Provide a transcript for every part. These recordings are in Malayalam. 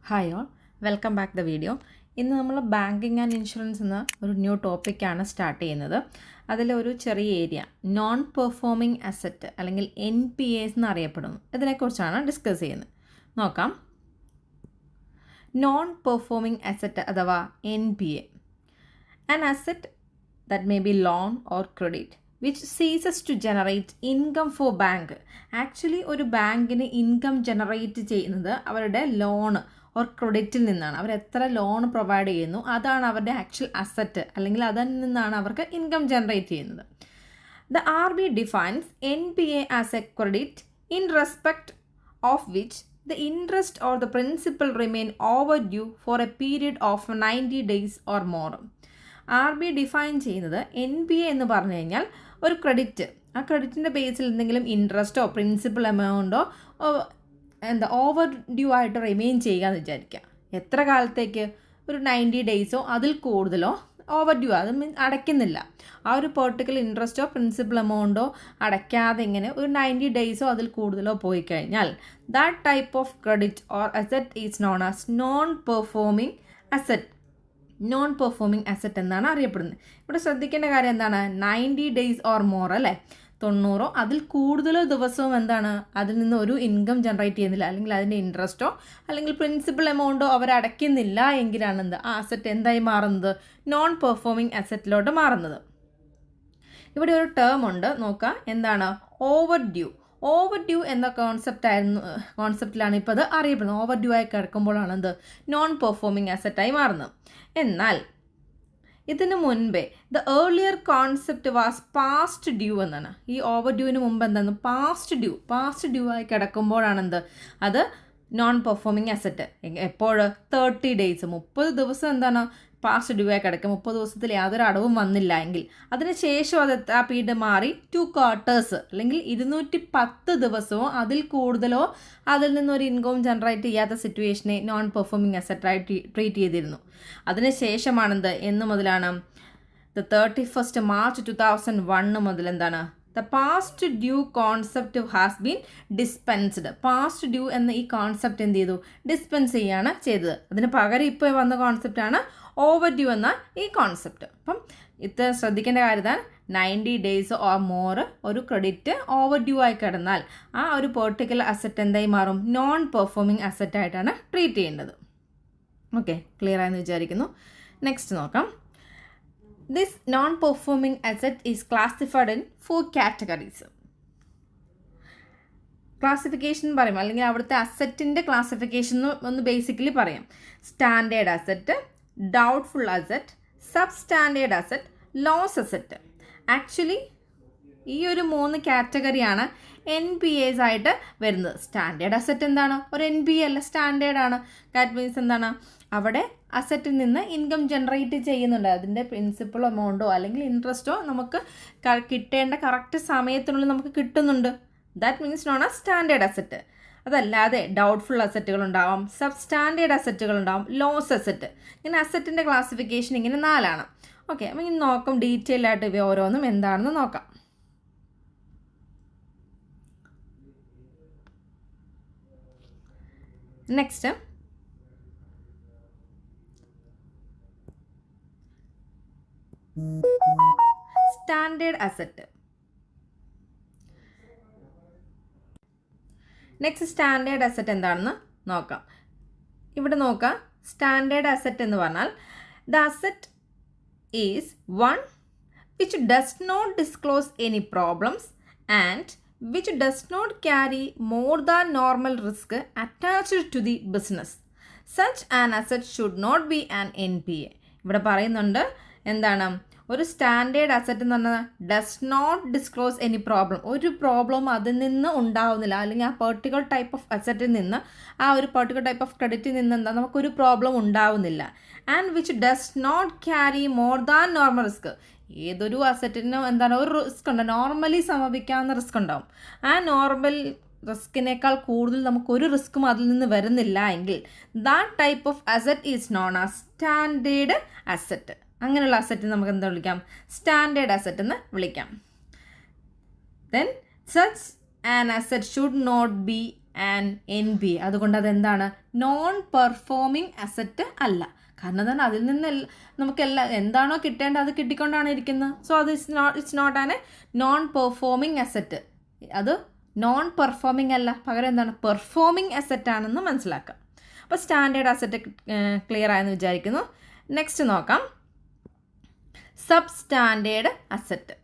Hi all, welcome back the video. ഇന്ന് നമ്മൾ ബാങ്കിങ് ആൻഡ് ഇൻഷുറൻസ് എന്ന ഒരു ന്യൂ ടോപ്പിക്കാണ് സ്റ്റാർട്ട് ചെയ്യുന്നത്. അതിലൊരു ചെറിയ ഏരിയ നോൺ പെർഫോമിംഗ് അസറ്റ് അല്ലെങ്കിൽ NPAs എന്നറിയപ്പെടുന്നു. ഇതിനെക്കുറിച്ചാണ് ഡിസ്കസ് ചെയ്യുന്നത്. നോക്കാം. നോൺ പെർഫോമിംഗ് അസറ്റ് അഥവാ NPA, an asset that may be loan or credit which ceases to generate income for bank. Actually ഒരു ബാങ്കിന് ഇൻകം ജനറേറ്റ് ചെയ്യുന്നത് അവരുടെ ലോണ് ഓർ ക്രെഡിറ്റിൽ നിന്നാണ്. അവർ എത്ര ലോൺ പ്രൊവൈഡ് ചെയ്യുന്നു അതാണ് അവരുടെ ആക്ച്വൽ അസറ്റ്, അല്ലെങ്കിൽ അതിൽ നിന്നാണ് അവർക്ക് ഇൻകം ജനറേറ്റ് ചെയ്യുന്നത്. The RB defines NPA as a credit in respect of which the interest or the principal remain overdue for a period of 90 days or more. RB define ചെയ്യുന്നത് NPA എന്ന് പറഞ്ഞു കഴിഞ്ഞാൽ ഒരു ക്രെഡിറ്റ്, ആ ക്രെഡിറ്റിൻ്റെ ബേസിൽ എന്തെങ്കിലും ഇൻട്രസ്റ്റോ പ്രിൻസിപ്പൽ എമൗണ്ടോ ഓവർ ഡ്യൂ ആയിട്ട് റിമെയിൻ ചെയ്യുക എന്ന് വിചാരിക്കുക. എത്ര കാലത്തേക്ക്? ഒരു 90 ഡേയ്സോ അതിൽ കൂടുതലോ ഓവർ ഡ്യൂ, അത് അടയ്ക്കുന്നില്ല. ആ ഒരു പെർട്ടിക്കുലർ ഇൻട്രസ്റ്റോ പ്രിൻസിപ്പൽ എമൗണ്ടോ അടയ്ക്കാതെ ഇങ്ങനെ ഒരു 90 ഡേയ്സോ അതിൽ കൂടുതലോ പോയി കഴിഞ്ഞാൽ that type of credit or asset is known as non performing asset. Non performing asset എന്നാണ് അറിയപ്പെടുന്നത്. ഇവിടെ ശ്രദ്ധിക്കേണ്ട കാര്യം എന്താണ്? 90 ഡേയ്സ് ഓർ മോർ, അല്ലേ? 90 അതിൽ കൂടുതലോ ദിവസവും എന്താണ്, അതിൽ നിന്ന് ഒരു ഇൻകം ജനറേറ്റ് ചെയ്യുന്നില്ല, അല്ലെങ്കിൽ അതിൻ്റെ ഇൻട്രസ്റ്റോ അല്ലെങ്കിൽ പ്രിൻസിപ്പൽ എമൗണ്ടോ അവർ അടയ്ക്കുന്നില്ല എങ്കിലാണ് ആ അസറ്റ് എന്തായി മാറുന്നത്? നോൺ പെർഫോമിംഗ് അസറ്റിലോട്ട് മാറുന്നത്. ഇവിടെ ഒരു ടേം ഉണ്ട്, നോക്കുക. എന്താണ്? Over due. ഓവർ ഡ്യൂ എന്ന കോൺസെപ്റ്റിലാണ് ഇപ്പോൾ അത് അറിയപ്പെടുന്നത്. ഓവർ ഡ്യൂ ആയി കിടക്കുമ്പോഴാണ് എന്ത് നോൺ പെർഫോമിംഗ് അസറ്റായി മാറുന്നത്. എന്നാൽ ഇതിനു മുൻപേ the earlier concept was past due എന്നാണ്. ഈ ഓവർ ഡ്യൂവിന് മുമ്പ് എന്താണ്? പാസ്റ്റ് ഡ്യൂ ആയി കിടക്കുമ്പോഴാണ് എന്ത് അത് നോൺ പെർഫോമിംഗ് അസറ്റ്. എപ്പോൾ? 30 ഡേയ്സ്, 30 ദിവസം എന്താണ് പാസ്റ്റ് ഡ്യൂ ആയി കിടക്കുക. 30 ദിവസത്തിൽ യാതൊരു അടവും വന്നില്ല എങ്കിൽ അതിനുശേഷം അത് ആ പീരീഡ് മാറി 2 ക്വാർട്ടേഴ്സ് അല്ലെങ്കിൽ 210 ദിവസമോ അതിൽ കൂടുതലോ അതിൽ നിന്നൊരു ഇൻകം ജനറേറ്റ് ചെയ്യാത്ത സിറ്റുവേഷനെ നോൺ പെർഫോമിംഗ് അസറ്റായി ട്രീറ്റ് ചെയ്തിരുന്നു. അതിനുശേഷമാണെന്ത് എന്ന് മുതലാണ്? 31 മാർച്ച് 2001 മുതൽ എന്താണ് the past due concept has been dispensed. Past due എന്ന ഈ കോൺസെപ്റ്റ് എന്ത് ചെയ്തു? ഡിസ്പെൻസ് ചെയ്യാണ് ചെയ്തത്. അതിന് പകരം ഇപ്പോൾ വന്ന കോൺസെപ്റ്റാണ് ഓവർ ഡ്യൂ എന്ന ഈ കോൺസെപ്റ്റ്. അപ്പം ഇത് ശ്രദ്ധിക്കേണ്ട കാര്യം, 90 ഡേയ്സ് ഓർ മോർ ഒരു ക്രെഡിറ്റ് ഓവർ ഡ്യൂ ആയി കിടന്നാൽ ആ ഒരു പെർട്ടിക്കുലർ അസറ്റ് എന്തായി മാറും? നോൺ പെർഫോമിംഗ് അസറ്റായിട്ടാണ് ട്രീറ്റ് ചെയ്യേണ്ടത്. ഓക്കെ, ക്ലിയർ ആയെന്ന് വിചാരിക്കുന്നു. നെക്സ്റ്റ് നോക്കാം. This non performing asset is classified in 4 categories. Classification പറയും, അല്ലെങ്കിൽ അവിടുത്തെ അസറ്റിൻ്റെ ക്ലാസിഫിക്കേഷൻ ഒന്ന് ബേസിക്കലി പറയാം. Standard asset, doubtful asset, sub standard asset, loss asset. Actually ഈ ഒരു 3 കാറ്റഗറിയാണ് NPAs ആയിട്ട് വരുന്നത്. സ്റ്റാൻഡേർഡ് അസറ്റ് എന്താണ്? ഒരു NPA അല്ല, സ്റ്റാൻഡേർഡ് ആണ്. ദാറ്റ് മീൻസ് എന്താണ്? അവിടെ അസറ്റിൽ നിന്ന് ഇൻകം ജനറേറ്റ് ചെയ്യുന്നുണ്ട്. അതിൻ്റെ പ്രിൻസിപ്പൽ എമൗണ്ടോ അല്ലെങ്കിൽ ഇൻട്രസ്റ്റോ നമുക്ക് കിട്ടേണ്ട കറക്റ്റ് സമയത്തിനുള്ളിൽ നമുക്ക് കിട്ടുന്നുണ്ട്. That means non as standard asset. അതല്ലാതെ ഡൗട്ട്ഫുൾ അസറ്റുകൾ ഉണ്ടാവാം, സബ് സ്റ്റാൻഡേർഡ് അസറ്റുകൾ ഉണ്ടാവും, ലോസ് അസറ്റ്. ഇങ്ങനെ അസറ്റിൻ്റെ ക്ലാസിഫിക്കേഷൻ ഇങ്ങനെ 4 ഓക്കെ, അപ്പം ഇനി നോക്കാം ഡീറ്റെയിൽ ആയിട്ട് ഇവ ഓരോന്നും എന്താണെന്ന് നോക്കാം. Next standard asset. Next standard asset എന്താണെന്ന് നോക്കാം. ഇവിടെ നോക്കാം. സ്റ്റാൻഡേർഡ് അസറ്റ് എന്ന് പറഞ്ഞാൽ the asset is one which does not disclose any problems and which does not carry more than normal risk attached to the business. Such an asset should not be an NPA. ഇവിടെ പറയുന്നുണ്ട് എന്താണ് ഒരു സ്റ്റാൻഡേർഡ് അസറ്റ് എന്ന് പറഞ്ഞാൽ does not disclose any problem. ഒരു പ്രോബ്ലം അതിൽ നിന്ന് ഉണ്ടാവുന്നില്ല, അല്ലെങ്കിൽ ആ പെർട്ടിക്കുലർ ടൈപ്പ് ഓഫ് അസറ്റിൽ നിന്ന്, ആ ഒരു പെർട്ടിക്കുലർ ടൈപ്പ് ഓഫ് ക്രെഡിറ്റിൽ നിന്ന് എന്താ നമുക്കൊരു പ്രോബ്ലം ഉണ്ടാവുന്നില്ല. And which does not carry more than normal risk. ഏതൊരു അസറ്റിനും എന്താണ് ഒരു റിസ്ക് ഉണ്ട്, നോർമലി സംഭവിക്കാവുന്ന റിസ്ക് ഉണ്ടാവും. ആ നോർമൽ റിസ്കിനേക്കാൾ കൂടുതൽ നമുക്കൊരു റിസ്ക്കും അതിൽ നിന്ന് വരുന്നില്ല എങ്കിൽ that type of asset is known as standard asset. അങ്ങനെയുള്ള അസറ്റ് നമുക്ക് എന്താ വിളിക്കാം? സ്റ്റാൻഡേർഡ് അസറ്റ് എന്ന് വിളിക്കാം. Then such an asset should not be and NPA. അതുകൊണ്ട് അതെന്താണ്? നോൺ പെർഫോമിംഗ് അസറ്റ് അല്ല. കാരണം എന്താണ്? അതിൽ നിന്ന് നമുക്കെല്ലാം എന്താണോ കിട്ടേണ്ടത് അത് കിട്ടിക്കൊണ്ടാണ് ഇരിക്കുന്നത്. സോ അത് it's not an a non performing asset. അത് നോൺ പെർഫോമിംഗ് അല്ല, പകരം എന്താണ്? പെർഫോമിംഗ് അസറ്റ് ആണെന്ന് മനസ്സിലാക്കാം. അപ്പോൾ സ്റ്റാൻഡേർഡ് അസറ്റ് ക്ലിയർ ആയെന്ന് വിചാരിക്കുന്നു. നെക്സ്റ്റ് നോക്കാം, sub standard asset.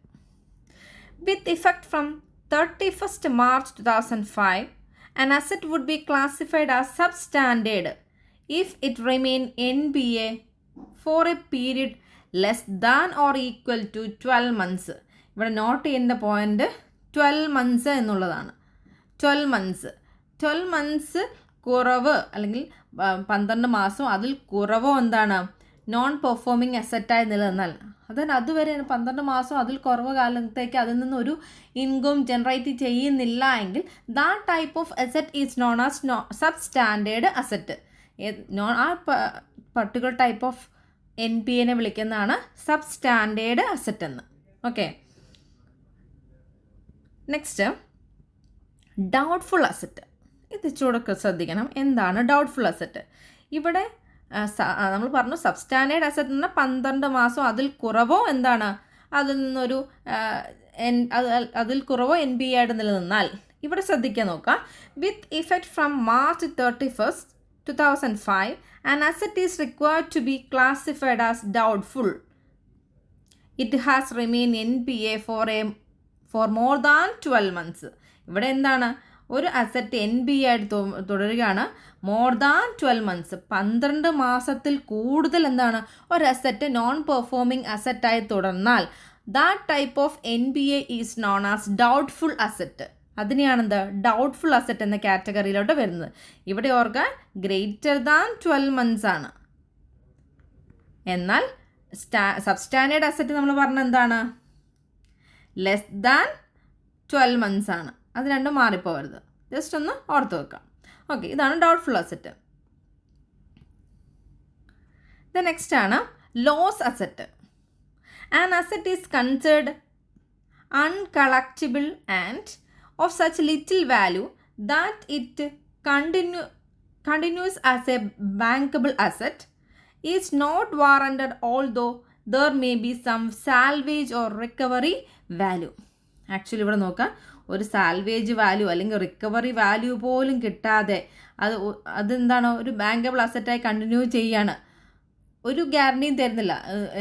With effect from 31st March 2005, an asset would be classified as substandard if it remained NPA for a period less than or equal to 12 months. ഇവിടെ നോട്ട് ചെയ്യേണ്ട പോയിന്റ് 12 months എന്നുള്ളതാണ്. 12 months കുറവ് അല്ലെങ്കിൽ 12 മാസം അതിൽ കുറവോ എന്താണ്? നോൺ പെർഫോമിംഗ് അസറ്റായി നിലനിന്നാൽ, അതുവരെ 12 മാസം അതിൽ കുറവ് കാലത്തേക്ക് അതിൽ നിന്ന് ഒരു ഇൻകം ജനറേറ്റ് ചെയ്യുന്നില്ല എങ്കിൽ that type of asset is known as sub standard asset. ആ പർട്ടിക്കുലർ ടൈപ്പ് ഓഫ് NPA വിളിക്കുന്നതാണ് സബ് സ്റ്റാൻഡേർഡ് അസറ്റ് എന്ന്. Okay, next doubtful asset. ഇത് ചൂടൊക്കെ ശ്രദ്ധിക്കണം. എന്താണ് ഡൗട്ട്ഫുൾ അസറ്റ്? ഇവിടെ നമ്മൾ പറഞ്ഞു സബ് സ്റ്റാൻഡേർഡ് അസറ്റ് എന്ന് പറഞ്ഞാൽ 12 മാസം അതിൽ കുറവോ എന്താണ്? അതിൽ നിന്നൊരു അതിൽ കുറവോ NPA ആയിട്ട് നിലനിന്നാൽ, ഇവിടെ ശ്രദ്ധിക്കാൻ നോക്കാം. വിത്ത് effect from March 31st, 2005, an asset is required to be classified as doubtful. It has remained NPA for more than 12 months. ഇവിടെ എന്താണ്? ഒരു അസറ്റ് NPA ആയിട്ട് തുടരുകയാണ് മോർ ദാൻ 12 months. 12 മാസത്തിൽ കൂടുതൽ എന്താണ്? ഒരു അസറ്റ് നോൺ പെർഫോമിംഗ് അസറ്റായി തുടർന്നാൽ that type of NPA is known as doubtful asset. അതിനെയാണെന്ത്? ഡൗട്ട്ഫുൾ അസറ്റ് എന്ന കാറ്റഗറിയിലോട്ട് വരുന്നത്. ഇവിടെ ഓർക്കുക, ഗ്രേറ്റർ ദാൻ 12 months ആണ്. എന്നാൽ സബ് സ്റ്റാൻഡേർഡ് അസറ്റ് നമ്മൾ പറഞ്ഞ എന്താണ്? ലെസ് ദാൻ 12 months ആണ്. അത് രണ്ടും മാറിപ്പോവരുത്. ജസ്റ്റ് ഒന്ന് ഓർത്ത് വെക്കാം. ഓക്കെ, ഇതാണ് ഡൗട്ട്ഫുൾ അസറ്റ്. നെക്സ്റ്റ് ആണ് loss asset. An asset is considered uncollectible and of such little value that it continues as a bankable asset is not warranted, although there may be some salvage or recovery value. Actually ഇവിടെ നോക്കാം, ഒരു സാൽവേജ് വാല്യൂ അല്ലെങ്കിൽ റിക്കവറി വാല്യൂ പോലും കിട്ടാതെ അതെന്താണ്? ഒരു ബാങ്കബിൾ അസറ്റായി കണ്ടിന്യൂ ചെയ്യാണ്. ഒരു ഗ്യാരണ്ടിയും തരുന്നില്ല.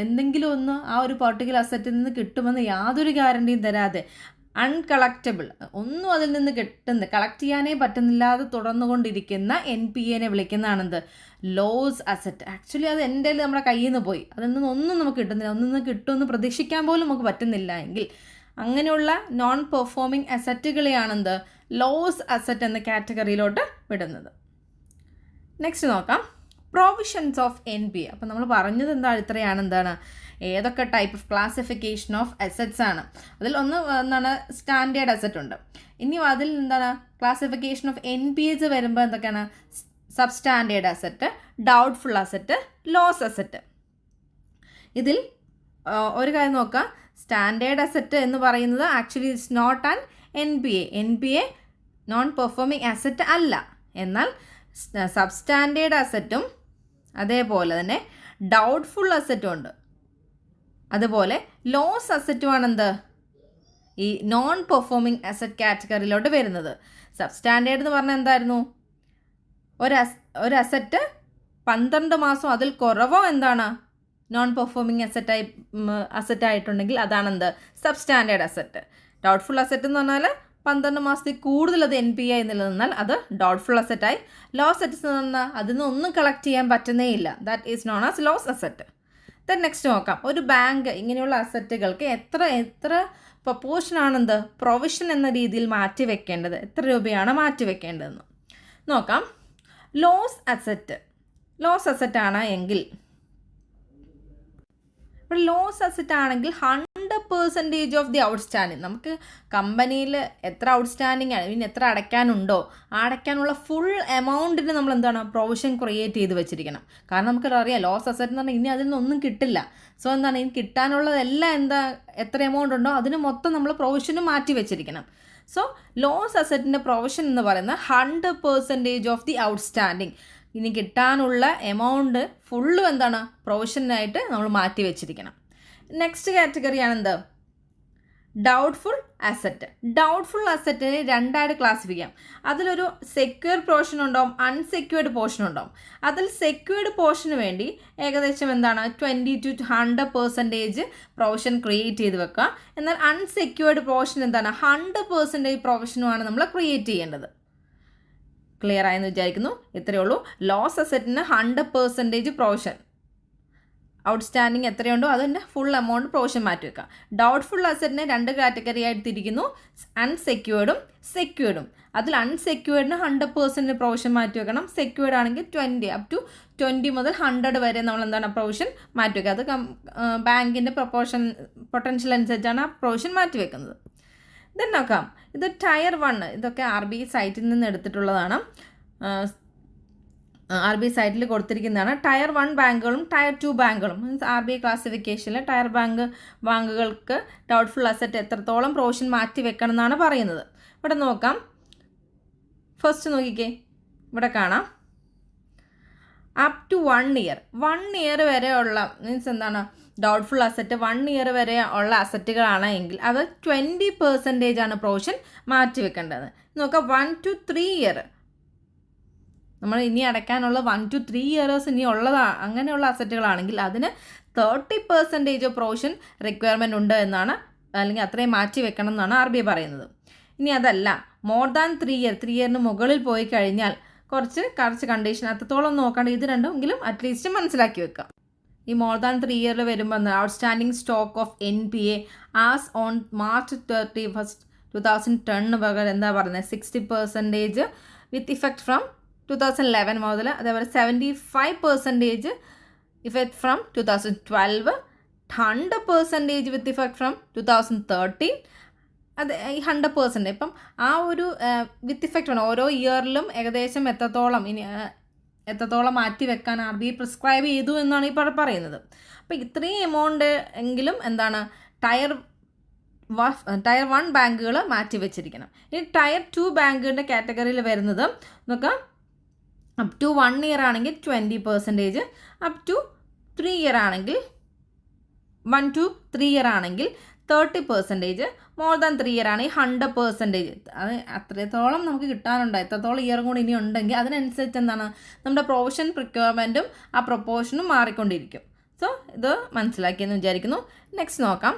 എന്തെങ്കിലും ഒന്ന് ആ ഒരു പർട്ടിക്കുലർ അസറ്റിൽ നിന്ന് കിട്ടുമെന്ന് യാതൊരു ഗ്യാരണ്ടിയും തരാതെ, അൺകളക്റ്റബിൾ, ഒന്നും അതിൽ നിന്ന് കളക്ട് ചെയ്യാനേ പറ്റുന്നില്ലാതെ തുടർന്നുകൊണ്ടിരിക്കുന്ന NPA വിളിക്കുന്നതാണെന്ത്? Loss asset. ആക്ച്വലി അത് എൻ്റെ നമ്മുടെ കയ്യിൽ നിന്ന് പോയി, അതിൽ നിന്ന് ഒന്നും നമുക്ക് കിട്ടുന്നില്ല, ഒന്നും കിട്ടുമെന്ന് പ്രതീക്ഷിക്കാൻ പോലും നമുക്ക് പറ്റുന്നില്ല എങ്കിൽ അങ്ങനെയുള്ള നോൺ പെർഫോമിംഗ് അസറ്റുകളെയാണെന്ത്? ലോസ് അസറ്റ് എന്ന കാറ്റഗറിയിലോട്ട് വിടുന്നത്. നെക്സ്റ്റ് നോക്കാം, പ്രൊവിഷൻസ് ഓഫ് NPA. അപ്പം നമ്മൾ പറഞ്ഞത് ഇത്രയാണ്. എന്താണ്? ഏതൊക്കെ type of classification of assets ആണ്. അതിൽ ഒന്ന് എന്താണ്? സ്റ്റാൻഡേർഡ് അസറ്റ് ഉണ്ട്. ഇനി അതിൽ എന്താണ്? ക്ലാസിഫിക്കേഷൻ ഓഫ് NPAs വരുമ്പോൾ എന്തൊക്കെയാണ്? Sub standard asset, doubtful asset, loss asset. ഇതിൽ ഒരു കാര്യം നോക്കാം, സ്റ്റാൻഡേർഡ് അസറ്റ് എന്ന് പറയുന്നത് actually it's not an NPA non performing asset അല്ല. എന്നാൽ സബ് സ്റ്റാൻഡേർഡ് അസറ്റും അതേപോലെ തന്നെ ഡൗട്ട്ഫുൾ അസറ്റും ഉണ്ട്. അതുപോലെ ലോസ് അസറ്റുമാണെന്ത്? ഈ നോൺ പെർഫോമിംഗ് അസറ്റ് കാറ്റഗറിയിലോട്ട് വരുന്നത്. സബ് സ്റ്റാൻഡേർഡ് എന്ന് പറഞ്ഞാൽ എന്തായിരുന്നു? ഒരു അസറ്റ് 12 മാസം അതിൽ കുറവോ എന്താണ്? നോൺ പെർഫോമിംഗ് അസറ്റായിട്ടുണ്ടെങ്കിൽ അതാണെന്ത്? Sub standard asset. Doubtful asset എന്ന് പറഞ്ഞാൽ 12 മാസത്തിൽ കൂടുതൽ അത് NPA ആയി നിലനിന്നാൽ അത് ഡൗട്ട്ഫുൾ അസറ്റായി. ലോസ് അസറ്റ് എന്ന് പറഞ്ഞാൽ അതിൽ നിന്ന് ഒന്നും കളക്ട് ചെയ്യാൻ പറ്റുന്നേ ഇല്ല. That is known as loss asset. Then next നോക്കാം, ഒരു ബാങ്ക് ഇങ്ങനെയുള്ള അസറ്റുകൾക്ക് എത്ര പ്രൊപ്പോർഷനാണെന്ത്? പ്രൊവിഷൻ എന്ന രീതിയിൽ മാറ്റി വെക്കേണ്ടത്, എത്ര രൂപയാണ് മാറ്റി വെക്കേണ്ടതെന്ന് നോക്കാം. ലോസ് അസറ്റ് ആണ് എങ്കിൽ, ഇപ്പോൾ ലോസ് അസറ്റ് ആണെങ്കിൽ 100% ഓഫ് ദി ഔട്ട്സ്റ്റാൻഡിങ്, നമുക്ക് കമ്പനിയിൽ എത്ര ഔട്ട്സ്റ്റാൻഡിങ് ആണ്, ഇനി എത്ര അടയ്ക്കാനുണ്ടോ അടയ്ക്കാനുള്ള ഫുൾ എമൗണ്ടിന് നമ്മൾ എന്താണ്? പ്രൊവിഷൻ ക്രിയേറ്റ് ചെയ്ത് വെച്ചിരിക്കണം. കാരണം നമുക്കറിയാം ലോസ് അസറ്റ് എന്ന് പറഞ്ഞാൽ ഇനി അതിൽ നിന്നൊന്നും കിട്ടില്ല. സോ എന്താണ്? ഇനി കിട്ടാനുള്ളതെല്ലാം എത്ര എമൗണ്ട് ഉണ്ടോ അതിന് മൊത്തം നമ്മൾ പ്രൊവിഷനും മാറ്റി വെച്ചിരിക്കണം. സോ ലോസ് അസറ്റിൻ്റെ പ്രൊവിഷൻ എന്ന് പറയുന്നത് 100% ഓഫ് ദി ഔട്ട്സ്റ്റാൻഡിങ്. ഇനി കിട്ടാനുള്ള എമൗണ്ട് ഫുള്ളും എന്താണ് പ്രൊവിഷനായിട്ട് നമ്മൾ മാറ്റി വെച്ചിരിക്കണം. നെക്സ്റ്റ് കാറ്റഗറിയാണ് എന്ത്? Doubtful asset. ഡൗട്ട്ഫുൾ അസറ്റിനെ രണ്ടായിട്ട് ക്ലാസിഫൈ ചെയ്യാം. അതിലൊരു സെക്യൂർ പോർഷൻ ഉണ്ടാവും, അൺസെക്യൂർഡ് പോർഷൻ ഉണ്ടാവും. അതിൽ സെക്യൂർഡ് പോർഷന് വേണ്ടി ഏകദേശം എന്താണ് 20 to 100% പ്രൊവിഷൻ ക്രിയേറ്റ് ചെയ്ത് വെക്കുക. എന്നാൽ അൺസെക്യൂർഡ് പോർഷൻ എന്താണ് 100% പ്രൊവിഷനുമാണ് നമ്മൾ ക്രിയേറ്റ് ചെയ്യേണ്ടത്. ക്ലിയർ ആയെന്ന് വിചാരിക്കുന്നു. ഇത്രയേ ഉള്ളൂ. ലോസ് അസറ്റിന് 100% പ്രൊവിഷൻ, ഔട്ട്സ്റ്റാൻഡിങ് എത്രയുണ്ടോ അതിൻ്റെ ഫുൾ എമൗണ്ട് പ്രൊവിഷൻ മാറ്റി വെക്കുക. ഡൗട്ട്ഫുൾ അസറ്റിനെ 2 കാറ്റഗറി ആയിട്ട് തിരിക്കുന്നു, അൺസെക്യൂർഡും സെക്യൂർഡും. അതിൽ അൺസെക്യൂർഡിന് 100% പ്രൊവിഷൻ മാറ്റി വെക്കണം. സെക്യൂർഡ് ആണെങ്കിൽ 20 മുതൽ 100 വരെ നമ്മൾ എന്താണ് പ്രൊവിഷൻ മാറ്റി വെക്കുക. അത് ബാങ്കിൻ്റെ പൊട്ടൻഷ്യൽ അനുസരിച്ചാണ് ആ പ്രൊവിഷൻ മാറ്റി വെക്കുന്നത്. ഇതെന്ന് നോക്കാം. ഇത് ടയർ 1, ഇതൊക്കെ RBI സൈറ്റിൽ നിന്ന് എടുത്തിട്ടുള്ളതാണ്. RBI സൈറ്റിൽ കൊടുത്തിരിക്കുന്നതാണ്. ടയർ 1 ബാങ്കുകളും ടയർ 2 ബാങ്കുകളും മീൻസ് RBI ക്ലാസിഫിക്കേഷനിൽ ടയർ ബാങ്കുകൾക്ക് ഡൗട്ട്ഫുൾ അസറ്റ് എത്രത്തോളം പ്രൊവിഷൻ മാറ്റി വെക്കണം എന്നാണ് പറയുന്നത്. ഇവിടെ നോക്കാം. ഫസ്റ്റ് നോക്കിക്കേ, ഇവിടെ കാണാം അപ് ടു 1 ഇയർ. 1 ഇയർ വരെ ഉള്ള മീൻസ് എന്താണ് ഡൗട്ട്ഫുൾ അസറ്റ് 1 ഇയർ വരെ ഉള്ള അസറ്റുകളാണ് എങ്കിൽ അത് 20% ആണ് പ്രൊവിഷൻ മാറ്റി വെക്കേണ്ടത്. നോക്കാം 1 to 3 ഇയർ നമ്മൾ ഇനി അടയ്ക്കാനുള്ള 1 to 3 ഇയേഴ്സ് ഇനി ഉള്ളതാണ്. അങ്ങനെയുള്ള അസറ്റുകളാണെങ്കിൽ അതിന് 30% പ്രൊവിഷൻ റിക്വയർമെൻറ്റ് ഉണ്ട് എന്നാണ്, അല്ലെങ്കിൽ അത്രയും മാറ്റി വെക്കണം എന്നാണ് RBI പറയുന്നത്. ഇനി അതല്ല മോർ ദാൻ 3 ഇയർ, 3 ഇയറിന് മുകളിൽ പോയി കഴിഞ്ഞാൽ കുറച്ച് കണ്ടീഷൻ അത്രത്തോളം നോക്കാണ്ട് ഇത് രണ്ടുമെങ്കിലും അറ്റ്ലീസ്റ്റ് മനസ്സിലാക്കി വെക്കാം. ഈ മോർ ദാൻ 3 ഇയറിൽ വരുമ്പോൾ outstanding stock of NPA as on March 31, 2010 പകരം എന്താ പറയുന്നത് 60% വിത്ത് ഇഫക്റ്റ് ഫ്രം 2011 മുതൽ, അതേപോലെ 75% effect from 2012, 100% with effect from 2013. അത് ഈ 100% ഇപ്പം ആ ഒരു വിത്ത് ഇഫക്റ്റ് ആണ്. ഓരോ ഇയറിലും ഏകദേശം എത്രത്തോളം മാറ്റി വെക്കാൻ RBI പ്രിസ്ക്രൈബ് ചെയ്തു എന്നാണ് ഈ പറയുന്നത്. അപ്പോൾ ഇത്രയും എമൗണ്ട് എങ്കിലും എന്താണ് ടയർ 1 ബാങ്കുകൾ മാറ്റി വെച്ചിരിക്കണം. ഇനി ടയർ 2 ബാങ്കുകളുടെ കാറ്റഗറിയിൽ വരുന്നത് നോക്കാം. അപ് ടു 1 ഇയർ ആണെങ്കിൽ 20%, അപ് ടു 3 ഇയർ ആണെങ്കിൽ 1 to 3 ഇയർ ആണെങ്കിൽ 30%, മോർ ദാൻ 3 ഇയർ ആണെങ്കിൽ 100%. അത് അത്രത്തോളം നമുക്ക് കിട്ടാനുണ്ട്. എത്രത്തോളം ഇയറും കൂടി ഇനി ഉണ്ടെങ്കിൽ അതിനനുസരിച്ച് എന്താണ് നമ്മുടെ പ്രൊവിഷൻ റിക്വയർമെൻറ്റും ആ പ്രൊപ്പോർഷനും മാറിക്കൊണ്ടിരിക്കും. സോ ഇത് മനസ്സിലാക്കിയെന്ന് വിചാരിക്കുന്നു. നെക്സ്റ്റ് നോക്കാം.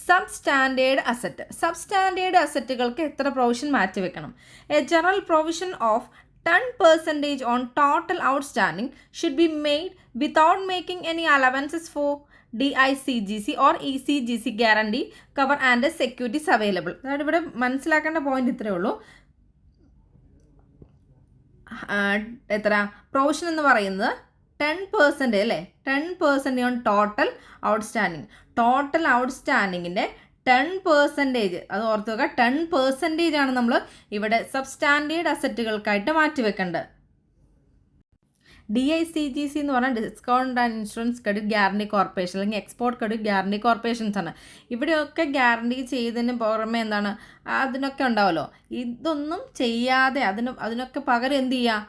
Sub standard asset. Sub standard അസറ്റുകൾക്ക് എത്ര പ്രൊവിഷൻ മാറ്റി വെക്കണം? A general provision of 10% on total outstanding should be made without making any allowances for DICGC or ECGC guarantee cover and securities available. അതായത് ഇവിടെ മനസ്സിലാക്കേണ്ട പോയിന്റ് ഇത്രയേ ഉള്ളൂ. എത്ര പ്രൊവിഷൻ എന്ന് പറയുന്നത് 10% അല്ലേ, 10% ഓൺ ടോട്ടൽ ഔട്ട്സ്റ്റാൻഡിങ്. ടോട്ടൽ ഔട്ട്സ്റ്റാൻഡിങ്ങിൻ്റെ 10%, അത് ഓർത്ത് വെക്കുക, 10% ആണ് നമ്മൾ ഇവിടെ സബ് സ്റ്റാൻഡേർഡ് അസറ്റുകൾക്കായിട്ട് മാറ്റി വെക്കേണ്ടത്. DICGC എന്ന് പറഞ്ഞാൽ discount and insurance credit guarantee corporation അല്ലെങ്കിൽ എക്സ്പോർട്ട് ക്രെഡിറ്റ് ഗ്യാരണ്ടി കോർപ്പറേഷൻസ് ആണ്. ഇവിടെയൊക്കെ ഗ്യാരണ്ടി ചെയ്തതിന് പുറമെ എന്താണ് അതിനൊക്കെ ഉണ്ടാവുമല്ലോ. ഇതൊന്നും ചെയ്യാതെ അതിനൊക്കെ പകരം എന്ത് ചെയ്യുക,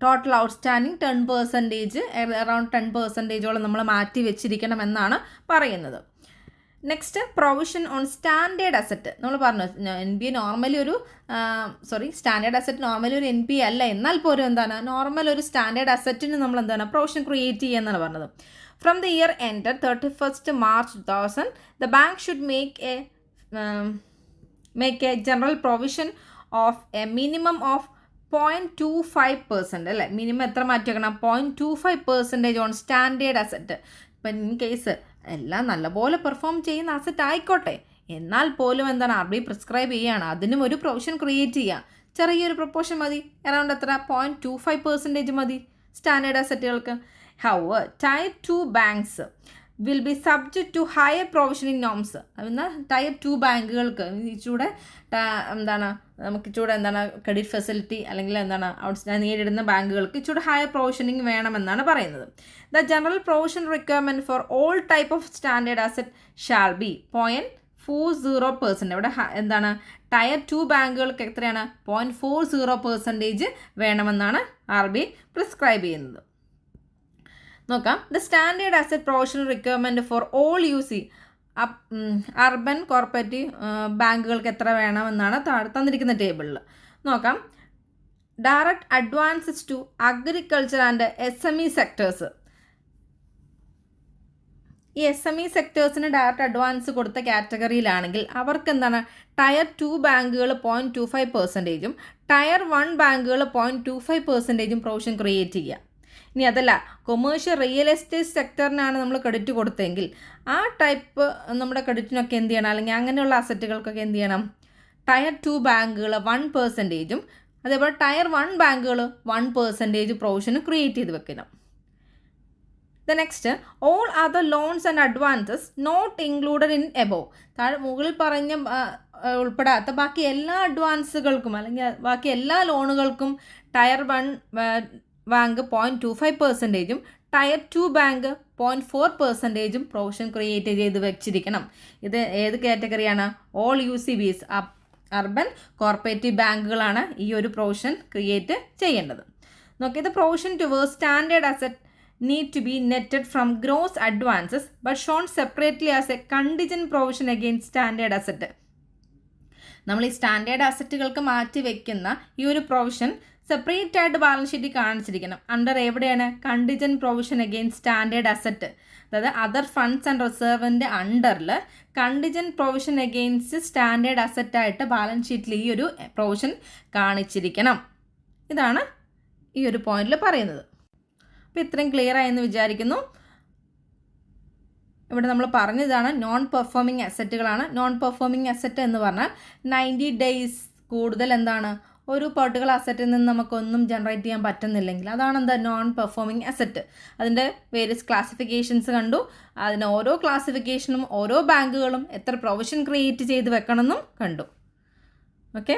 ടോട്ടൽ ഔട്ട്സ്റ്റാൻഡിങ് 10%, അറൗണ്ട് 10%ഓളം നമ്മൾ മാറ്റി വെച്ചിരിക്കണം എന്നാണ് പറയുന്നത്. Next provision on standard asset. നമ്മൾ പറഞ്ഞു NPA normally standard asset normally ഒരു NPA അല്ല, എന്നാൽ പോലും എന്താണ് നോർമൽ ഒരു സ്റ്റാൻഡേർഡ് അസറ്റിന് നമ്മൾ എന്താണ് പ്രൊവിഷൻ ക്രിയേറ്റ് ചെയ്യുക എന്നാണ് പറഞ്ഞത്. From the year ended 31st March 2000 the bank should make a general provision of a minimum of 0.25%, അല്ലേ. മിനിമം എത്ര മാറ്റി വെക്കണം? 0.25% ഓൺ സ്റ്റാൻഡേർഡ് അസറ്റ്. ഇപ്പം ഇൻ കേസ് എല്ലാം നല്ലപോലെ പെർഫോം ചെയ്യുന്ന അസറ്റ് ആയിക്കോട്ടെ, എന്നാൽ പോലും എന്താണ് RBI പ്രിസ്ക്രൈബ് ചെയ്യുകയാണ്, അതിനും ഒരു പ്രൊവിഷൻ ക്രിയേറ്റ് ചെയ്യുക. ചെറിയൊരു പ്രൊപ്പോർഷൻ മതി, അറൗണ്ട് എത്ര 0.25% മതി സ്റ്റാൻഡേർഡ് അസറ്റുകൾക്ക്. However tier 2 banks will be subject to higher provisioning norms. എന്നാൽ ടയർ 2 ബാങ്കുകൾക്ക് ഇച്ചിലൂടെ ക്രെഡിറ്റ് ഫെസിലിറ്റി അല്ലെങ്കിൽ നേരിടുന്ന ബാങ്കുകൾക്ക് ഇച്ചിലൂടെ ഹയർ പ്രൊവിഷനിങ് വേണമെന്നാണ് പറയുന്നത്. The general provision requirement for all type of standard asset shall be 0.40%. ഇവിടെ എന്താണ് ടയർ 2 ബാങ്കുകൾക്ക് എത്രയാണ് 0.40% വേണമെന്നാണ് RBI പ്രിസ്ക്രൈബ് ചെയ്യുന്നത്. നോക്കാം. The standard asset provision requirement for all UC urban cooperative ബാങ്കുകൾക്ക് എത്ര വേണമെന്നാണ് തന്നിരിക്കുന്ന ടേബിളിൽ. നോക്കാം. Direct advances to agriculture and SME sectors. ഈ SME സെക്ടേഴ്സിന് ഡയറക്റ്റ് അഡ്വാൻസ് കൊടുത്ത കാറ്റഗറിയിലാണെങ്കിൽ അവർക്ക് എന്താണ് ടയർ 2 ബാങ്കുകൾ 0.25%, ടയർ 1 ബാങ്കുകൾ 0.25% പ്രൊവിഷൻ ക്രിയേറ്റ് ചെയ്യുക. ഇനി അതല്ല, കൊമേഴ്ഷ്യൽ റിയൽ എസ്റ്റേറ്റ് സെക്ടറിനാണ് നമ്മൾ ക്രെഡിറ്റ് കൊടുത്തതെങ്കിൽ ആ ടൈപ്പ് നമ്മുടെ ക്രെഡിറ്റിനൊക്കെ എന്ത് ചെയ്യണം, അല്ലെങ്കിൽ അങ്ങനെയുള്ള അസറ്റുകൾക്കൊക്കെ എന്ത് ചെയ്യണം, ടയർ 2 ബാങ്കുകൾ 1%, അതേപോലെ ടയർ 1 ബാങ്കുകൾ 1% പ്രൊവിഷന് ക്രിയേറ്റ് ചെയ്ത് വെക്കണം. The next, all other loans and advances not included in above. മുകളിൽ പറഞ്ഞ ഉൾപ്പെടാത്ത ബാക്കി എല്ലാ അഡ്വാൻസുകൾക്കും അല്ലെങ്കിൽ ബാക്കി എല്ലാ ലോണുകൾക്കും tier 1 bank 0.25%, tier 2 bank 0.4% provision create ചെയ്ത് വെച്ചിരിക്കണം. ഇത് ഏത് കാറ്റഗറിയാണ്? ഓൾ UCBs, അർബൻ കോർപ്പറേറ്റീവ് ബാങ്കുകളാണ് ഈ ഒരു പ്രൊവിഷൻ ക്രിയേറ്റ് ചെയ്യേണ്ടത്. നോക്കിയത് provision towards standard asset need to be netted from gross advances but shown separately as a contingent provision against standard asset. നമ്മൾ ഈ സ്റ്റാൻഡേർഡ് അസറ്റുകൾക്ക് മാറ്റി വെക്കുന്ന ഈ ഒരു പ്രൊവിഷൻ സെപ്പറേറ്റ് ആയിട്ട് ബാലൻസ് ഷീറ്റിൽ കാണിച്ചിരിക്കണം. അണ്ടർ എവിടെയാണ്? Contingent provision against standard asset, അതായത് അതർ ഫണ്ട്സ് ആൻഡ് റിസർവിൻ്റെ അണ്ടറിൽ കണ്ടിജന്റ് പ്രൊവിഷൻ അഗെയിൻസ്റ്റ് സ്റ്റാൻഡേർഡ് അസറ്റായിട്ട് ബാലൻസ് ഷീറ്റിൽ ഈ ഒരു പ്രൊവിഷൻ കാണിച്ചിരിക്കണം. ഇതാണ് ഈ ഒരു പോയിന്റിൽ പറയുന്നത്. അപ്പോൾ ഇത്രയും ക്ലിയർ ആയെന്ന് വിചാരിക്കുന്നു. ഇവിടെ നമ്മൾ പറഞ്ഞതാണ് നോൺ പെർഫോമിംഗ് അസറ്റുകളാണ്. നോൺ പെർഫോമിംഗ് അസറ്റ് എന്ന് പറഞ്ഞാൽ 90 ഡേയ്സ് കൂടുതൽ എന്താണ് ഒരു പർട്ടിക്കുലർ അസറ്റിൽ നിന്ന് നമുക്കൊന്നും ജനറേറ്റ് ചെയ്യാൻ പറ്റുന്നില്ലെങ്കിൽ അതാണ് എന്താ നോൺ പെർഫോമിംഗ് അസറ്റ്. അതിൻ്റെ വേരിയസ് ക്ലാസിഫിക്കേഷൻസ് കണ്ടു. അതിന് ഓരോ ക്ലാസിഫിക്കേഷനും ഓരോ ബാങ്കുകളും എത്ര പ്രൊവിഷൻ ക്രിയേറ്റ് ചെയ്ത് വെക്കണമെന്നും കണ്ടു. ഓക്കെ.